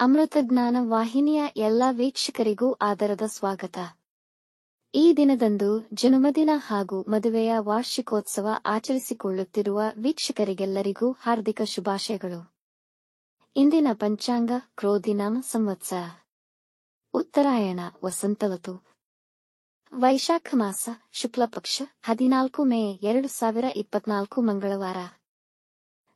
ಅಮೃತಜ್ಞಾನ ವಾಹಿನಿಯ ಎಲ್ಲ ವೀಕ್ಷಕರಿಗೂ ಆದರದ ಸ್ವಾಗತ. ಈ ದಿನದಂದು ಜನ್ಮದಿನ ಹಾಗೂ ಮದುವೆಯ ವಾರ್ಷಿಕೋತ್ಸವ ಆಚರಿಸಿಕೊಳ್ಳುತ್ತಿರುವ ವೀಕ್ಷಕರಿಗೆಲ್ಲರಿಗೂ ಹಾರ್ದಿಕ ಶುಭಾಶಯಗಳು. ಇಂದಿನ ಪಂಚಾಂಗ ಕ್ರೋಧಿನಾಮ ಸಂವತ್ಸರ, ಉತ್ತರಾಯಣ ವಸಂತ ಋತು, ವೈಶಾಖ ಮಾಸ, ಶುಕ್ಲಪಕ್ಷ, 14 ಮೇ 2024 ಮಂಗಳವಾರ.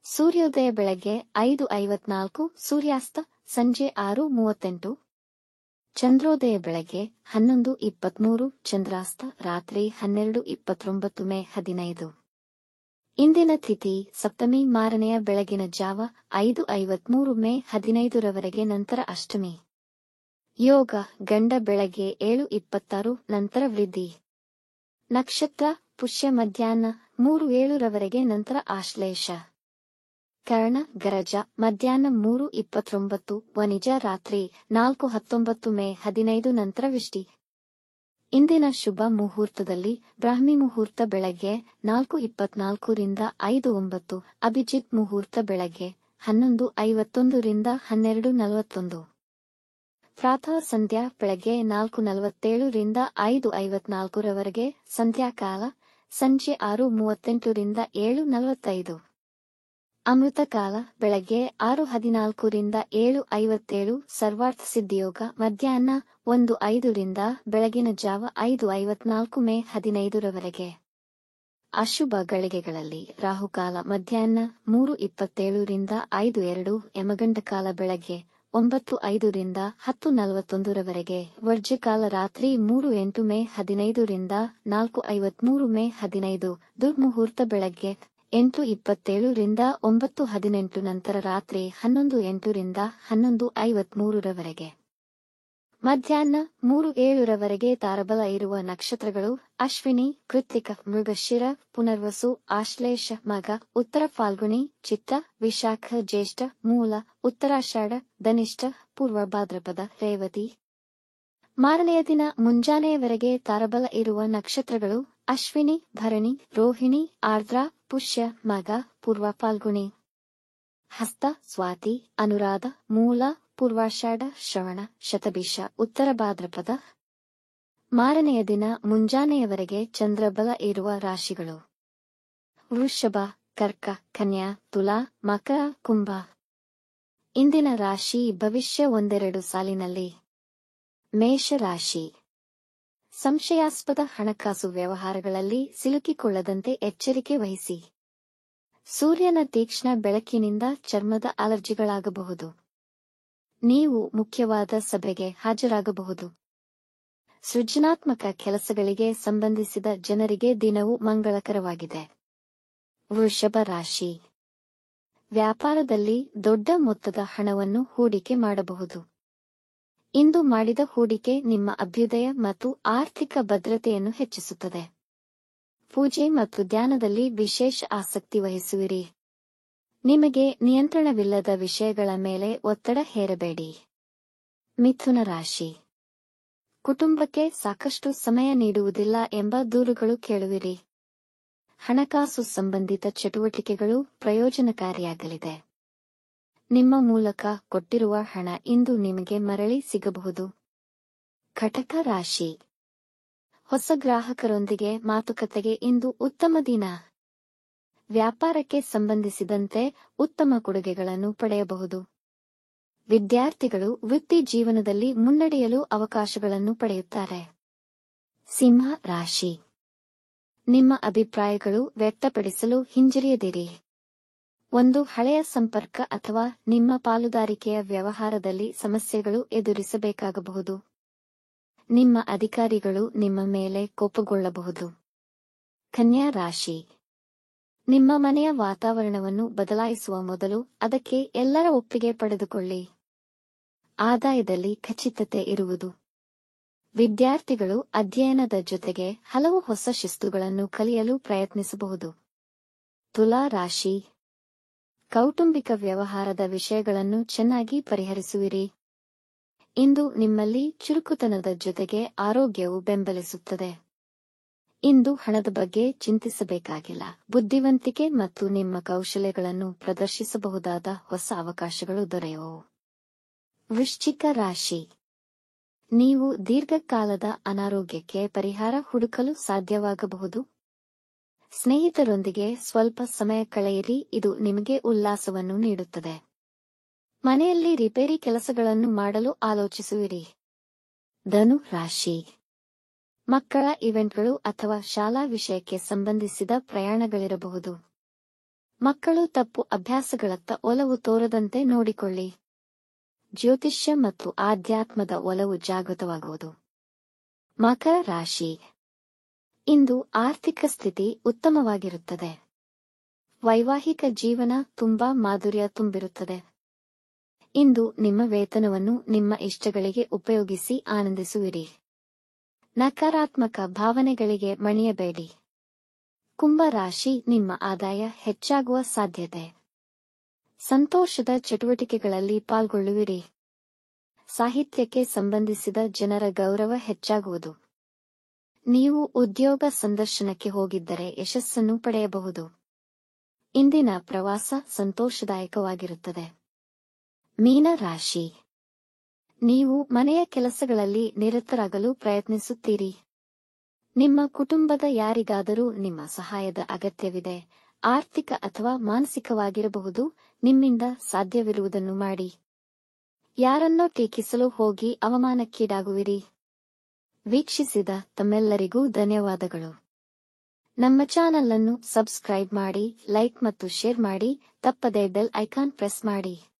ಸೂರ್ಯೋದಯ ಬೆಳಗ್ಗೆ 5:54, ಸೂರ್ಯಾಸ್ತ ಸಂಜೆ 6:38. ಚಂದ್ರೋದಯ ಬೆಳಗ್ಗೆ 11:23, ಚಂದ್ರಾಸ್ತ ರಾತ್ರಿ 12:29 ಮೇ 15. ಇಂದಿನ ತಿಥಿ ಸಪ್ತಮಿ, ಮಾರನೆಯ ಬೆಳಗಿನ ಜಾವ 5:53 ಮೇ 15ರವರೆಗೆ, ನಂತರ ಅಷ್ಟಮಿ. ಯೋಗ ಗಂಡ ಬೆಳಗ್ಗೆ 7:26, ನಂತರ ವೃದ್ಧಿ. ನಕ್ಷತ್ರ ಪುಷ್ಯ ಮಧ್ಯಾಹ್ನ 3:07ರವರೆಗೆ, ನಂತರ ಆಶ್ಲೇಷ. ಕರ್ಣ ಗರಜ ಮಧ್ಯಾಹ್ನ 3:29, ವನಿಜ ರಾತ್ರಿ 4:19 ಮೇ 15, ನಂತರ ವಿಷ್ಟಿ. ಇಂದಿನ ಶುಭ ಮುಹೂರ್ತದಲ್ಲಿ ಬ್ರಾಹ್ಮಿ ಮುಹೂರ್ತ ಬೆಳಗ್ಗೆ 4:24 ರಿಂದ 5:09, ಅಭಿಜಿತ್ ಮುಹೂರ್ತ ಬೆಳಗ್ಗೆ 11:51 ರಿಂದ 12:41. ಪ್ರಾತಃ ಸಂಧ್ಯಾ ಬೆಳಗ್ಗೆ 4:47 ರಿಂದ 5:54ರವರೆಗೆ, ಸಂಧ್ಯಾಕಾಲ ಸಂಜೆ 6:38 ರಿಂದ 7:45. ಅಮೃತಕಾಲ ಬೆಳಗ್ಗೆ 6:14 ರಿಂದ 7:57, ಸರ್ವಾರ್ಥ ಸಿದ್ಧಿಯೋಗ ಮಧ್ಯಾಹ್ನ 1:05 ರಿಂದ ಬೆಳಗಿನ ಜಾವ 5:54 ಮೇ 15ರವರೆಗೆ. ಅಶುಭ ಗಳಿಗೆಗಳಲ್ಲಿ ರಾಹುಕಾಲ ಮಧ್ಯಾಹ್ನ 3:27 ರಿಂದ 5:02, ಯಮಗಂಡಕಾಲ ಬೆಳಗ್ಗೆ 9:05 ರಿಂದ 10:41ರವರೆಗೆ, ವರ್ಜ್ಯಕಾಲ ರಾತ್ರಿ 3:08 ಮೇ 15 ರಿಂದ 4:53 ಮೇ 15, ದುರ್ಮುಹೂರ್ತ ಬೆಳಗ್ಗೆ 8:27 ರಿಂದ 9:18, ನಂತರ ರಾತ್ರಿ 11:08 ರಿಂದ 11:53ರವರೆಗೆ. ಮಧ್ಯಾಹ್ನ 3:07ರವರೆಗೆ ತಾರಬಲ ಇರುವ ನಕ್ಷತ್ರಗಳು ಅಶ್ವಿನಿ, ಕೃತ್ತಿಕ, ಮೃಗಶಿರ, ಪುನರ್ವಸು, ಆಶ್ಲೇಷ, ಮಗ, ಉತ್ತರ ಫಾಲ್ಗುಣಿ, ಚಿತ್ತ, ವಿಶಾಖ, ಜ್ಯೇಷ್ಠ, ಮೂಲ, ಉತ್ತರಾಷಾಢ, ಧನಿಷ್ಠ, ಪೂರ್ವ ಭಾದ್ರಪದ, ರೇವತಿ. ಮಾರನೆಯ ದಿನ ಮುಂಜಾನೆಯವರೆಗೆ ತಾರಬಲ ಇರುವ ನಕ್ಷತ್ರಗಳು ಅಶ್ವಿನಿ, ಭರಣಿ, ರೋಹಿಣಿ, ಆರ್ದ್ರ, ಪುಷ್ಯ, ಮಗ, ಪೂರ್ವ ಫಾಲ್ಗುಣಿ, ಹಸ್ತ, ಸ್ವಾತಿ, ಅನುರಾಧ, ಮೂಲ, ಪೂರ್ವಾಷಾಢ, ಶ್ರವಣ, ಶತಭಿಷ, ಉತ್ತರ ಭಾದ್ರಪದ. ಮಾರನೆಯ ದಿನ ಮುಂಜಾನೆಯವರೆಗೆ ಚಂದ್ರಬಲ ಇರುವ ರಾಶಿಗಳು ವೃಷಭ, ಕರ್ಕ, ಕನ್ಯಾ, ತುಲಾ, ಮಕರ, ಕುಂಭ. ಇಂದಿನ ರಾಶಿ ಭವಿಷ್ಯ ಒಂದೆರಡು ಸಾಲಿನಲ್ಲಿ. ಮೇಷರಾಶಿ, ಸಂಶಯಾಸ್ಪದ ಹಣಕಾಸು ವ್ಯವಹಾರಗಳಲ್ಲಿ ಸಿಲುಕಿಕೊಳ್ಳದಂತೆ ಎಚ್ಚರಿಕೆ ವಹಿಸಿ. ಸೂರ್ಯನ ತೀಕ್ಷ್ಣ ಬೆಳಕಿನಿಂದ ಚರ್ಮದ ಅಲರ್ಜಿಗಳಾಗಬಹುದು. ನೀವು ಮುಖ್ಯವಾದ ಸಭೆಗೆ ಹಾಜರಾಗಬಹುದು. ಸೃಜನಾತ್ಮಕ ಕೆಲಸಗಳಿಗೆ ಸಂಬಂಧಿಸಿದ ಜನರಿಗೆ ದಿನವು ಮಂಗಳಕರವಾಗಿದೆ. ವೃಷಭ ರಾಶಿ, ವ್ಯಾಪಾರದಲ್ಲಿ ದೊಡ್ಡ ಮೊತ್ತದ ಹಣವನ್ನು ಹೂಡಿಕೆ ಮಾಡಬಹುದು. ಇಂದು ಮಾಡಿದ ಹೂಡಿಕೆ ನಿಮ್ಮ ಅಭ್ಯುದಯ ಮತ್ತು ಆರ್ಥಿಕ ಭದ್ರತೆಯನ್ನು ಹೆಚ್ಚಿಸುತ್ತದೆ. ಪೂಜೆ ಮತ್ತು ಧ್ಯಾನದಲ್ಲಿ ವಿಶೇಷ ಆಸಕ್ತಿ ವಹಿಸುವಿರಿ. ನಿಮಗೆ ನಿಯಂತ್ರಣವಿಲ್ಲದ ವಿಷಯಗಳ ಮೇಲೆ ಒತ್ತಡ ಹೇರಬೇಡಿ. ಮಿಥುನ ರಾಶಿ, ಕುಟುಂಬಕ್ಕೆ ಸಾಕಷ್ಟು ಸಮಯ ನೀಡುವುದಿಲ್ಲ ಎಂಬ ದೂರುಗಳು ಕೇಳುವಿರಿ. ಹಣಕಾಸು ಸಂಬಂಧಿತ ಚಟುವಟಿಕೆಗಳು ಪ್ರಯೋಜನಕಾರಿಯಾಗಲಿದೆ. ನಿಮ್ಮ ಮೂಲಕ ಕೊಟ್ಟಿರುವ ಹಣ ಇಂದು ನಿಮಗೆ ಮರಳಿ ಸಿಗಬಹುದು. ಕಟಕ ರಾಶಿ, ಹೊಸ ಗ್ರಾಹಕರೊಂದಿಗೆ ಮಾತುಕತೆಗೆ ಇಂದು ಉತ್ತಮ ದಿನ. ವ್ಯಾಪಾರಕ್ಕೆ ಸಂಬಂಧಿಸಿದಂತೆ ಉತ್ತಮ ಕೊಡುಗೆಗಳನ್ನು ಪಡೆಯಬಹುದು. ವಿದ್ಯಾರ್ಥಿಗಳು ವೃತ್ತಿ ಜೀವನದಲ್ಲಿ ಮುನ್ನಡೆಯಲು ಅವಕಾಶಗಳನ್ನು ಪಡೆಯುತ್ತಾರೆ. ಸಿಂಹ ರಾಶಿ, ನಿಮ್ಮ ಅಭಿಪ್ರಾಯಗಳು ವ್ಯಕ್ತಪಡಿಸಲು ಹಿಂಜರಿಯದಿರಿ. ಒಂದು ಹಳೆಯ ಸಂಪರ್ಕ ಅಥವಾ ನಿಮ್ಮ ಪಾಲುದಾರಿಕೆಯ ವ್ಯವಹಾರದಲ್ಲಿ ಸಮಸ್ಯೆಗಳು ಎದುರಿಸಬೇಕಾಗಬಹುದು. ನಿಮ್ಮ ಅಧಿಕಾರಿಗಳು ನಿಮ್ಮ ಮೇಲೆ ಕೋಪಗೊಳ್ಳಬಹುದು. ಕನ್ಯಾ ರಾಶಿ, ನಿಮ್ಮ ಮನೆಯ ವಾತಾವರಣವನ್ನು ಬದಲಾಯಿಸುವ ಮೊದಲು ಅದಕ್ಕೆ ಎಲ್ಲರ ಒಪ್ಪಿಗೆ ಪಡೆದುಕೊಳ್ಳಿ. ಆದಾಯದಲ್ಲಿ ಖಚಿತತೆ ಇರುವುದು. ವಿದ್ಯಾರ್ಥಿಗಳು ಅಧ್ಯಯನದ ಜೊತೆಗೆ ಹಲವು ಹೊಸ ಶಿಸ್ತುಗಳನ್ನು ಕಲಿಯಲು ಪ್ರಯತ್ನಿಸಬಹುದು. ತುಲಾ ರಾಶಿ, ಕೌಟುಂಬಿಕ ವ್ಯವಹಾರದ ವಿಷಯಗಳನ್ನು ಚೆನ್ನಾಗಿ ಪರಿಹರಿಸುವಿರಿ. ಇಂದು ನಿಮ್ಮಲ್ಲಿ ಚುರುಕುತನದ ಜೊತೆಗೆ ಆರೋಗ್ಯವು ಬೆಂಬಲಿಸುತ್ತದೆ. ಇಂದು ಹಣದ ಬಗ್ಗೆ ಚಿಂತಿಸಬೇಕಾಗಿಲ್ಲ. ಬುದ್ಧಿವಂತಿಕೆ ಮತ್ತು ನಿಮ್ಮ ಕೌಶಲ್ಯಗಳನ್ನು ಪ್ರದರ್ಶಿಸಬಹುದಾದ ಹೊಸ ಅವಕಾಶಗಳು ದೊರೆಯುವವು. ವೃಶ್ಚಿಕ ರಾಶಿ. ನೀವು ದೀರ್ಘಕಾಲದ ಅನಾರೋಗ್ಯಕ್ಕೆ ಪರಿಹಾರ ಹುಡುಕಲು ಸಾಧ್ಯವಾಗಬಹುದು. ಸ್ನೇಹಿತರೊಂದಿಗೆ ಸ್ವಲ್ಪ ಸಮಯ ಕಳೆಯಿರಿ, ಇದು ನಿಮಗೆ ಉಲ್ಲಾಸವನ್ನು ನೀಡುತ್ತದೆ. ಮನೆಯಲ್ಲಿ ರಿಪೇರಿ ಕೆಲಸಗಳನ್ನು ಮಾಡಲು ಆಲೋಚಿಸುವಿರಿ. ಧನು ರಾಶಿ. ಮಕ್ಕಳ ಇವೆಂಟ್ಗಳು ಅಥವಾ ಶಾಲಾ ವಿಷಯಕ್ಕೆ ಸಂಬಂಧಿಸಿದ ಪ್ರಯಾಣಗಳಿರಬಹುದು. ಮಕ್ಕಳು ತಪ್ಪು ಅಭ್ಯಾಸಗಳತ್ತ ಒಲವು ತೋರದಂತೆ ನೋಡಿಕೊಳ್ಳಿ. ಜ್ಯೋತಿಷ್ಯ ಮತ್ತು ಆಧ್ಯಾತ್ಮದ ಒಲವು ಜಾಗೃತವಾಗುವುದು. ಮಕರ ರಾಶಿ. ಇಂದು ಆರ್ಥಿಕ ಸ್ಥಿತಿ ಉತ್ತಮವಾಗಿರುತ್ತದೆ. ವೈವಾಹಿಕ ಜೀವನ ತುಂಬಾ ಮಾಧುರ್ಯ ತುಂಬಿರುತ್ತದೆ. ಇಂದು ನಿಮ್ಮ ವೇತನವನ್ನು ನಿಮ್ಮ ಇಷ್ಟಗಳಿಗೆ ಉಪಯೋಗಿಸಿ ಆನಂದಿಸುವಿರಿ. ನಕಾರಾತ್ಮಕ ಭಾವನೆಗಳಿಗೆ ಮಣಿಯಬೇಡಿ. ಕುಂಭ ರಾಶಿ. ನಿಮ್ಮ ಆದಾಯ ಹೆಚ್ಚಾಗುವ ಸಾಧ್ಯತೆ. ಸಂತೋಷದ ಚಟುವಟಿಕೆಗಳಲ್ಲಿ ಪಾಲ್ಗೊಳ್ಳುವಿರಿ. ಸಾಹಿತ್ಯಕ್ಕೆ ಸಂಬಂಧಿಸಿದ ಜನರ ಗೌರವ ಹೆಚ್ಚಾಗುವುದು. ನೀವು ಉದ್ಯೋಗ ಸಂದರ್ಶನಕ್ಕೆ ಹೋಗಿದ್ದರೆ ಯಶಸ್ಸನ್ನು ಪಡೆಯಬಹುದು. ಇಂದಿನ ಪ್ರವಾಸ ಸಂತೋಷದಾಯಕವಾಗಿರುತ್ತದೆ. ಮೀನ ರಾಶಿ. ನೀವು ಮನೆಯ ಕೆಲಸಗಳಲ್ಲಿ ನಿರತರಾಗಲು ಪ್ರಯತ್ನಿಸುತ್ತೀರಿ. ನಿಮ್ಮ ಕುಟುಂಬದ ಯಾರಿಗಾದರೂ ನಿಮ್ಮ ಸಹಾಯದ ಅಗತ್ಯವಿದೆ. ಆರ್ಥಿಕ ಅಥವಾ ಮಾನಸಿಕವಾಗಿರಬಹುದು. ನಿಮ್ಮಿಂದ ಸಾಧ್ಯವಿರುವುದನ್ನು ಮಾಡಿ. ಯಾರನ್ನೋ ಟೀಕಿಸಲು ಹೋಗಿ ಅವಮಾನಕ್ಕೀಡಾಗುವಿರಿ. ವೀಕ್ಷಿಸಿದ ತಮ್ಮೆಲ್ಲರಿಗೂ ಧನ್ಯವಾದಗಳು. ನಮ್ಮ ಚಾನಲ್ ಅನ್ನು ಸಬ್ಸ್ಕ್ರೈಬ್ ಮಾಡಿ, ಲೈಕ್ ಮತ್ತು ಶೇರ್ ಮಾಡಿ. ತಪ್ಪದೇ ಬೆಲ್ ಐಕಾನ್ ಪ್ರೆಸ್ ಮಾಡಿ.